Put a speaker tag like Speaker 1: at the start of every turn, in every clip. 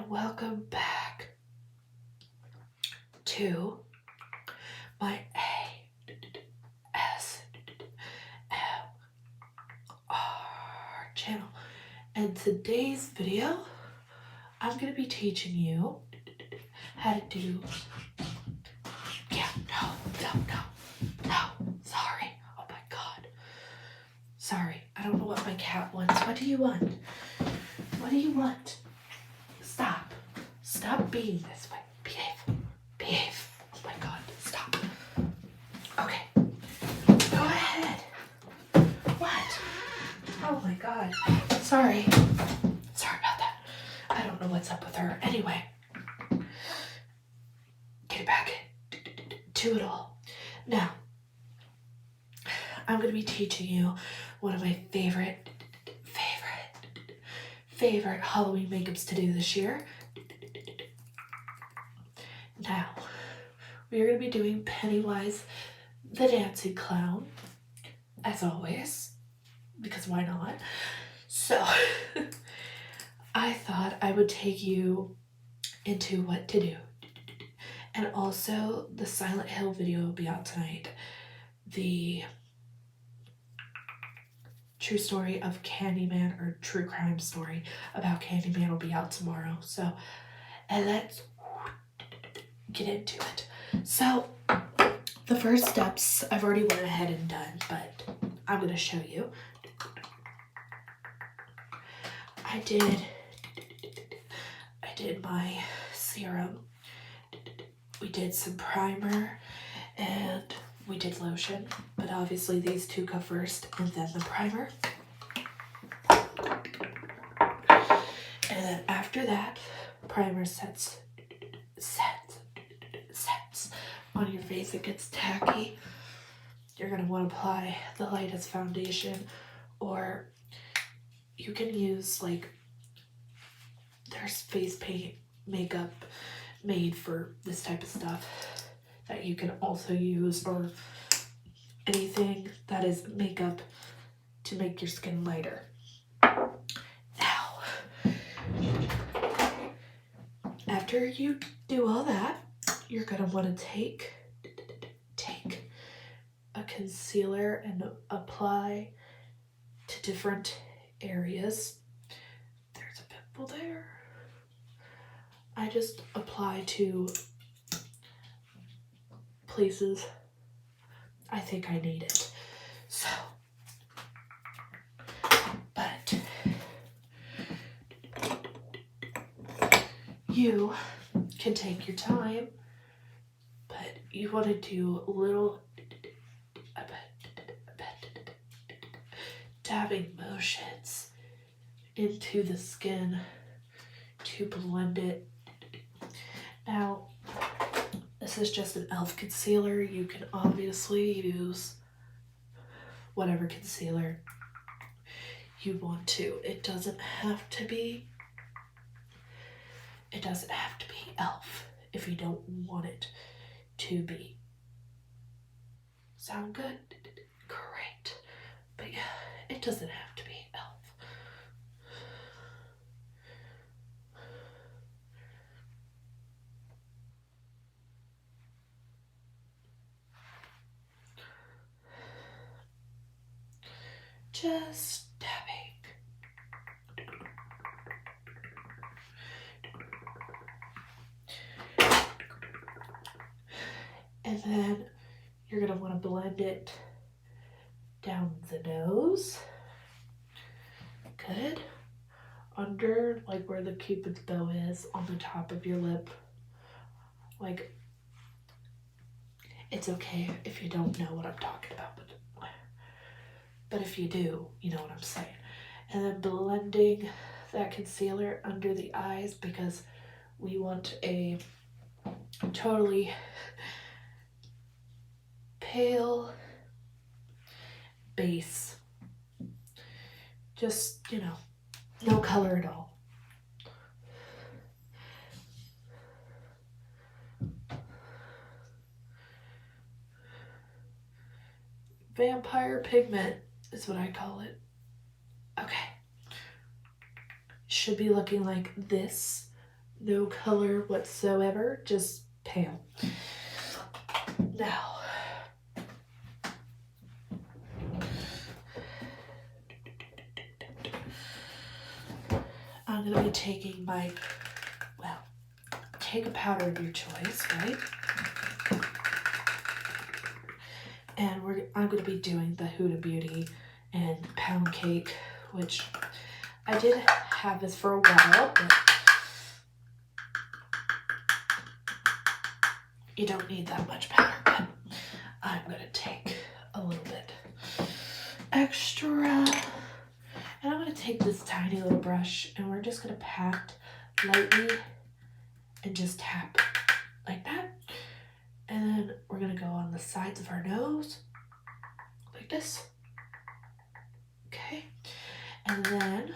Speaker 1: welcome back to my ASMR channel. And today's video, I'm going to be teaching you how to do, sorry, oh my god, sorry, I don't know what my cat wants. What do you want? What do you want? Stop being this way. Behave. Oh my god, stop. Okay, go ahead. What? Oh my god, sorry about that. I don't know what's up with her. Anyway, get back to it all. Now, I'm going to be teaching you one of my favorite Halloween makeups to do this year. Now, we are going to be doing Pennywise the Dancing Clown, as always, because why not? So, I thought I would take you into what to do. And also, the Silent Hill video will be out tonight. The true story of Candyman, or true crime story about Candyman, will be out tomorrow. So, and let's get into it. So, the first steps I've already went ahead and done, but I'm going to show you. I did my serum. We did some primer and we did lotion, but obviously these two go first and then the primer. And then after that, primer sets on your face. It gets tacky. You're going to want to apply the lightest foundation, or you can use, like, there's face paint makeup made for this type of stuff that you can also use, or anything that is makeup to make your skin lighter. Now, after you do all that, you're going to want to take a concealer and apply to different areas. There's a pimple there. I just apply to places I think I need it. So, but you can take your time, but you want to do a little dabbing motions into the skin to blend it. Now, this is just an e.l.f. concealer. You can obviously use whatever concealer you want to. It doesn't have to be e.l.f. if you don't want it to be. Sound good? Great. But yeah, it doesn't have to be e.l.f. Just dabbing. And then you're going to want to blend it down the nose. Good. Under, like where the Cupid's bow is, on the top of your lip. Like, it's okay if you don't know what I'm talking about, but if you do, you know what I'm saying. And then blending that concealer under the eyes, because we want a totally pale base. Just, no color at all. Vampire pigment is what I call it. Okay. Should be looking like this No color whatsoever, just pale. Now, I'm going to be taking my, well, take a powder of your choice, right? And I'm going to be doing the Huda Beauty and Pound Cake, which I did have this for a while, but you don't need that much powder. But I'm going to take a little bit extra, and I'm going to take this tiny little brush, and we're just going to pat lightly and just tap like that. And then we're going to go on the sides of our nose like this. Okay. And then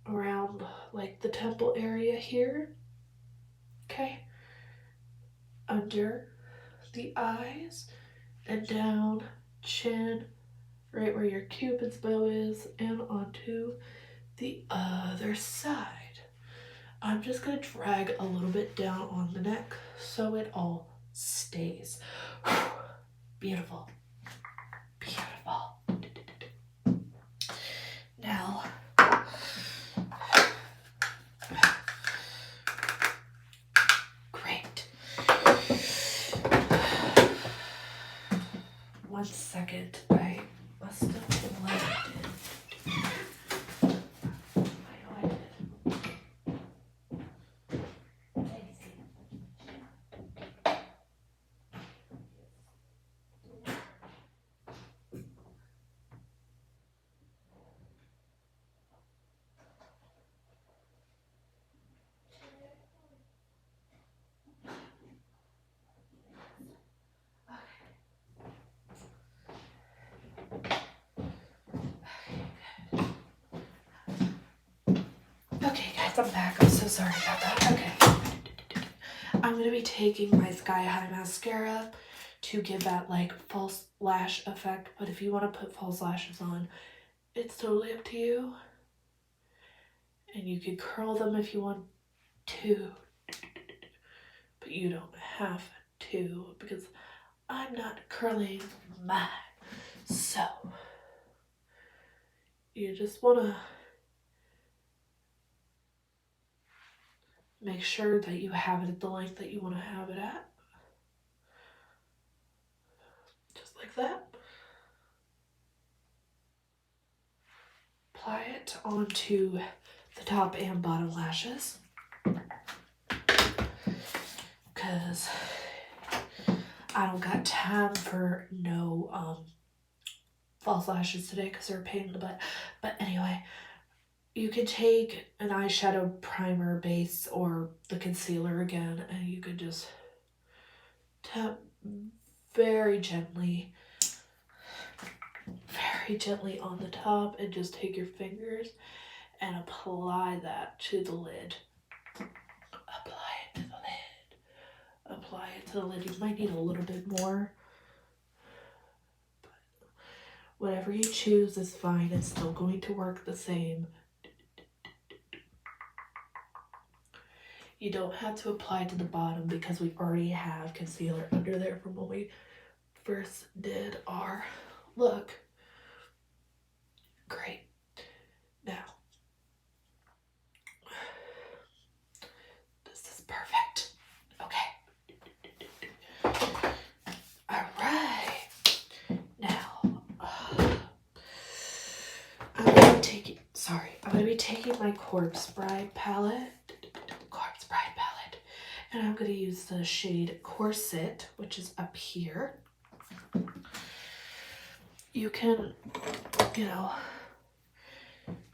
Speaker 1: around like the temple area here. Okay. Under the eyes and down chin, right where your Cupid's bow is, and onto the other side. I'm just going to drag a little bit down on the neck so it all stays. Beautiful. Beautiful. Now, great. 1 second. I must have blended. Okay, guys, I'm back. I'm so sorry about that. Okay. I'm going to be taking my Sky High mascara to give that like false lash effect. But if you want to put false lashes on, it's totally up to you. And you could curl them if you want to. But you don't have to because I'm not curling mine. So, you just want to make sure that you have it at the length that you want to have it at. Just like that. Apply it onto the top and bottom lashes. Because I don't got time for no false lashes today because they're a pain in the butt. But anyway, you can take an eyeshadow primer base or the concealer again, and you could just tap very gently on the top and just take your fingers and apply that to the lid. Apply it to the lid. Apply it to the lid. You might need a little bit more. But whatever you choose is fine. It's still going to work the same. You don't have to apply to the bottom because we already have concealer under there from when we first did our look. Great. Now, this is perfect. Okay. All right. Now, I'm going to be taking my Corpse Bride palette. And I'm going to use the shade Corset, which is up here. You can,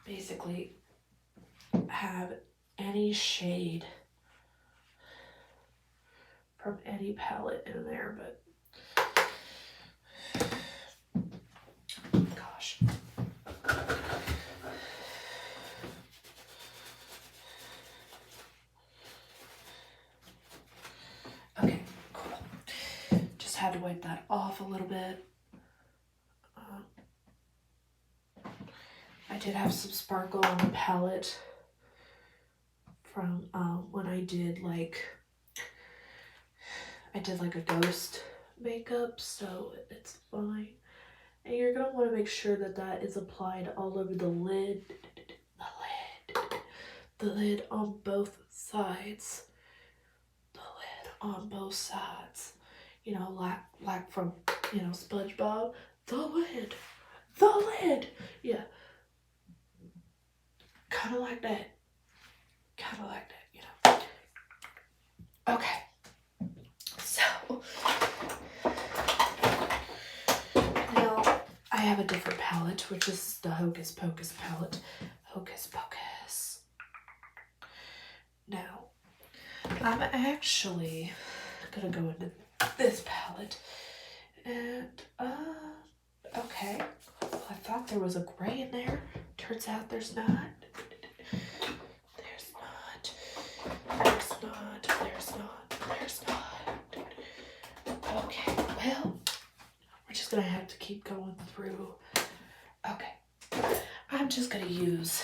Speaker 1: basically have any shade from any palette in there, but gosh. Okay, cool. Just had to wipe that off a little bit. I did have some sparkle on the palette from when I did like a ghost makeup, so it's fine. And you're gonna want to make sure that that is applied all over the lid, the lid on both sides, the lid on both sides. You know, like from, you know, SpongeBob, the lid, yeah, kind of like that, you know. Okay, so now I have a different palette, which is the Hocus Pocus palette. Hocus Pocus. Now, I'm actually gonna go into this palette, and okay, I thought there was a gray in there. Turns out there's not. There's not. Okay, well, we're just gonna have to keep going through. Okay, I'm just gonna use